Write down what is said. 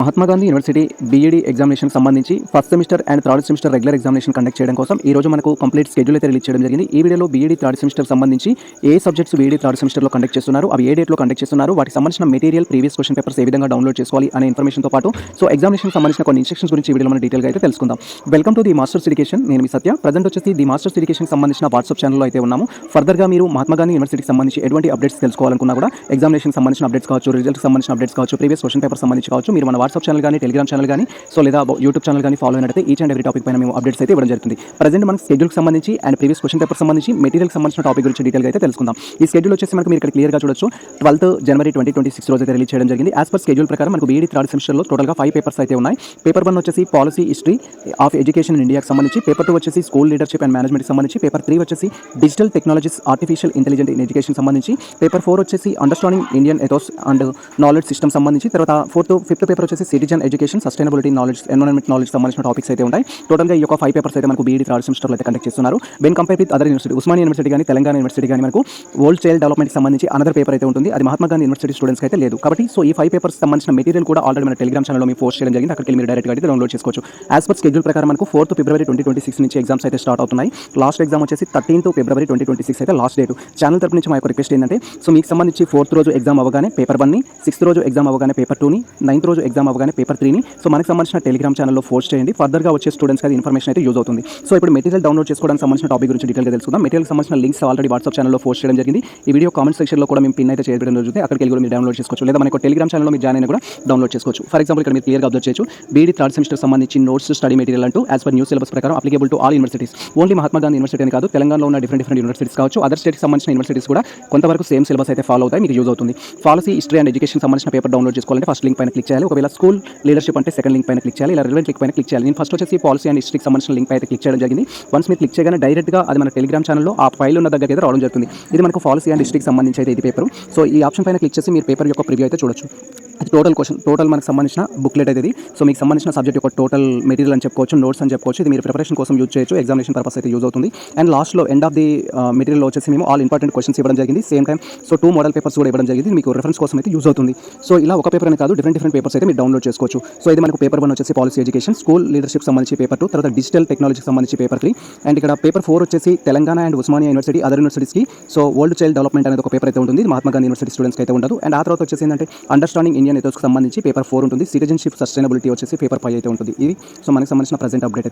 Mahatma Gandhi university B Ed ఎగ్జామినేషన్కి సంబంధించి first semester and third semester regular examination conduct చేయడం కోసం ఈ రోజు మనకు కంప్లీట్ షెడ్యూల్ అయితే రిలీజ్ చేయడం జరిగింది. ఈ వీడియోలో బీఈడీ థర్డ్ సెమిస్టర్ సంబంధించి ఏ సబ్జెక్ట్స్ బీఈడీ థర్డ్ సెమిస్టర్లో కండక్ట్ చేస్తున్నారు, అవి ఏ డేట్లో కండక్ట్ చేస్తున్నారు, వాటికి సంబంధించిన మెటీరియల్, ప్రీవియస్ క్వశ్చన్ పేపర్స్ ఏ విధంగా డౌన్లోడ్ చేసుకోవాలి అనే ఇన్ఫర్మేషన్తో పాటు ఎగ్జామినేషన్ సంబంధించిన కొన్ని ఇన్స్ట్రక్షన్స్ గురించి ఈ వీడియోలో మనం డీటెయిల్గా అయితే తెలుసుకుందాం. Welcome to the masters education. నేను మీ సత్య. ప్రజెంట్ వచ్చేసి ది మాస్టర్స్ ఎడ్యుకేషన్ సంబంధించిన వాట్సాప్ ఛానల్లో అయితే ఉన్నాము. ఫర్దర్గా మీరు మహాత్మా గాంధీ యూనివర్సిటీకి సంబంధించి ఎటువంటి అప్డేట్స్ తెలుసుకోవాలనుకున్నా కూడా, ఎగ్జామినేషన్ సంబంధించిన అప్డేట్స్ కావచ్చు, రిజల్ట్కి సంబంధించిన అప్డేట్స్ కావచ్చు, ప్రీవియస్ క్వశ్చన్ పేపర్ సంబంధించి కావచ్చు, మీరు మన వాట్సాప్ ఛానల్ కానీ, టెలిగ్రామ్ ఛానల్ కానీ, లేదా యూట్యూబ్ ఛానల్ కానీ ఫాలో అయినట్లయితే ఈచ్ అండ్ ఎవ్రీ టాపిక్ పైన మేము అప్డేట్స్ అయితే ఇవ్వడం జరుగుతుంది. ప్రజెంట్ మనకి స్కెడ్యూల్కి సంబంధించి అండ్ ప్రీవియస్ క్వశ్చన్ పేపర్ సంబంధించి మెటీరియల్కి సంబంధించిన టాపిక్ గురించి డీటెయిల్గా అయితే తెలుసుకుందాం. ఈ స్కెడ్యూల్ వచ్చేసి మనకు మీరు ఇక్కడ క్లియర్గా చూడొచ్చు. 12th January 2026 రోజు అయితే రిలీజ్ చేయడం జరిగింది. యాజ్ పర్ స్కెడ్యూల్ ప్రకారం మనకు బీఈడీ థర్డ్ సెమిస్టర్లో టోటల్గా 5 పేపర్స్ అయితే ఉన్నాయి. పేపర్ 1 వచ్చేసి policy history of education in ఇండియాకి సంబంధించి, పేపర్ 2 వచ్చేసి స్కూల్ లీడర్షిప్ అండ్ మేనేజ్మెంట్కి సంబంధించి, పేపర్ 3 వచ్చేసి digital technologies artificial intelligent in education సంబంధించి, పేపర్ 4 వచ్చేసి understanding Indian ethos and knowledge system సంబంధించి, తర్వాత 5th పేపర్ వచ్చేసి citizen education, sustainability knowledge, environment knowledge సంబంధించిన టాపిక్స్ అయితే ఉంటాయి. టోటల్గా ఈ యొక్క 5 పేపర్స్ అయితే మనకు బీఈడీ థర్డ్ సెమిస్టర్లో అయితే కండక్ట్ చేస్తున్నారు. When compare with other university, Osmania university కానీ, తెలంగాణ యూనివర్సిటీ కానీ మనకు వరల్డ్ చైల్డ్ డెవలప్మెంట్కి సంబంధించి అనదర్ పేపర్ అయితే ఉంటుంది. అది మహాత్మా గాంధీ యూనివర్సిటీ స్టూడెంట్స్కి అయితే లేదు. కాబట్టి ఈ 5 పేపర్స్ సంబంధించిన మెటీరియల్ కూడా ఆల్రెడీ మన టెలిగ్రామ్ ఛానల్లో మేము పోస్ట్ చేయడం జరిగింది. అక్కడికి మీరు డైరెక్ట్గా అయితే డౌన్లోడ్ చేసుకోవచ్చు. యాజ్ పర్ స్కెడ్యూల్ ప్రకారం మనకు 4th February 2026 నుంచి ఎగ్జామ్స్ అయితే స్టార్ట్ అవుతున్నాయి. లాస్ట్ ఎగ్జామ్ వచ్చేసి 13th February 2026 అయితే లాస్ట్ డేట్. ఛానల్ తరపు నుంచి మా యొక్క రిక్వెస్ట్ ఏంటంటే, మీకు సంబంధించి 4th రోజు ఎగ్జామ్ అవ్వగానే పేపర్ 1ని, 6th రోజు ఎగ్జామ్ అవ్వగానే పేపర్ 2ని, 9th రోజు ఎగ్జామ్ అవ్వగానే పేపర్ 3ని మనకు సంబంధించిన టెలిగ్రామ్ ఛానల్లో పోస్ట్ చేయండి. ఫర్దర్గా వచ్చే స్టూడెంట్స్కి అది ఇన్ఫర్మేషన్ అయితే యూజ్ అవుతుంది. ఇప్పుడు మెటీరియల్ డౌన్లోడ్ చేసుకోవడానికి సంబంధించిన టాపిక్ గురించి డీటెయిల్గా తెలుసుకుందాం. మెటీరియల్కి సంబంధించిన లింక్స్ ఆల్రెడీ వాట్సాప్ ఛానల్లో పోస్ట్ చేయడం జరిగింది. ఈ వీడియో కామెంట్ సెక్షన్లో కూడా మేము పిన్ అయితే చేయడం జరుగుతుంది. అక్కడికి వెళ్ళి మీరు డౌన్లోడ్ చేసుకోవచ్చు, లేదా మనకు టెలిగ్రామ్ ఛానల్లో మీరు జాయిన్ అయినా కూడా డౌన్లోడ్ చేసుకోవచ్చు. ఫర్ ఎగ్జాంపుల్ ఇక్కడ మీరు క్లియర్గా అబ్జర్వ్ చేయొచ్చు. బీఈడీ థర్డ్ సెమిస్టర్ సంబంధించి నోట్స్, స్టడీ మెటీరియల్ అంటూ యాజ్ పర్ న్యూ సిలబస్ ప్రకారం applicable to all universities. Only Mahatma Gandhi university అని కాదు, తెలంగాణలో ఉన్న డిఫరెంట్ యూనివర్సిటీస్ కావచ్చు, అదర్ స్టేట్కి సంబంధించిన యూనివర్సిటీస్ కూడా కొంతవరకు సేమ్ సిలబస్ అయితే ఫాలో అవుతాయి, మీకు యూజ్ అవుతుంది. పాలసీ హిస్టరీ అండ్ ఎడ్యుకేషన్ సంబంధించిన పేపర్ డౌన్లోడ్ చేసుకోవాలంటే ఫస్ట్ లింక్ పైన క్లిక్ చేయాలి. ఒకవేళ స్కూల్ లీడర్షిప్ అంటే సెకండ్ లింక్ పైన క్లిక్ చేయాలి, ఇలా రిలవెంట్ లింక్ పైన క్లిక్ చేయాలి. నేను ఫస్ట్ వచ్చేసి పాలసీ అండ్ హిస్టరీకి సంబంధించిన లింక్ అయితే క్లిక్ చేయడం జరిగింది. వన్స్ మీరు క్లిక్ చేయగానే డైరెక్ట్గా అది మన టెలిగ్రామ్ ఛానల్లో ఆ ఫైల్ ఉన్న దగ్గర అయితే రావడం జరుగుతుంది. ఇది మనకు పాలసీ అండ్ హిస్టరీకి సంబంధించి అయితే ఇది పేపర్. ఈ ఆప్షన్ పైన క్లిక్ చేసి మీరు పేపర్ యొక్క ప్రివ్యూ అయితే చూడొచ్చు. అది టోటల్ మనకు సంబంధించిన బుక్లెట్ అయితే ఇది. మీకు సంబంధించిన సబ్జెక్ట్ యొక్క టోటల్ మెటీరియల్ అని చెప్పుకోవచ్చు, నోట్స్ అని చెప్పుకోవచ్చు. ఇది మీరు ప్రిపరేషన్ కోసం యూజ్ చేయొచ్చు, ఎగ్జామినేషన్ పర్పస్ అయితే యూజ్ అవుతుంది. అండ్ లాస్ట్లో ఎండ్ ఆఫ్ ది మెటీరియల్ వచ్చేసి మేము ఆల్ ఇంపార్టెంట్ క్వశ్చన్స్ ఇవ్వడం జరిగింది. సేమ్ టైం 2 మోడల్ పేపర్స్ కూడా ఇవ్వడం జరిగింది, మీకు రిఫరెన్స్ కోసం అయితే యూజ్ అవుతుంది. ఇలా ఒక పేపర్ అని కాదు, డిఫరెంట్ పేపర్స్ అయితే మీరు డౌన్లోడ్ చేసుకోవచ్చు. ఇది మనకు పేపర్ 1 వచ్చేసి పాలసీ ఎడ్యుకేషన్, స్కూల్ లీడర్షిప్ సంబంధించి పేపర్ 2, తర్వాత డిజిటల్ టెక్నాలజీకి సంబంధించి పేపర్ 3, అండ్ ఇక్కడ పేపర్ 4 వచ్చేసి Telangana and Osmania university, other యూనివర్సిటీస్కి వరల్డ్ చైల్డ్ డెవలప్మెంట్ అనేది ఒక పేపర్ అయితే ఉంటుంది. మహాత్మా గాంధీ యూనివర్సిటీ స్టూడెంట్స్కి అయితే ఉండదు. అండ్ ఆ తర్వాత వచ్చేసి ఏంటంటే అండర్స్టాండింగ్ ఇండియన్ ఎథోస్కి సంబంధించి పేపర్ 4 ఉంటుంది. సిటిజన్షిప్ సస్టైనబిలిటీ వచ్చేసి పేపర్ 5 అయితే ఉంటుంది. ఇది మనకి సంబంధించిన ప్రజెంట్ అప్డేట్.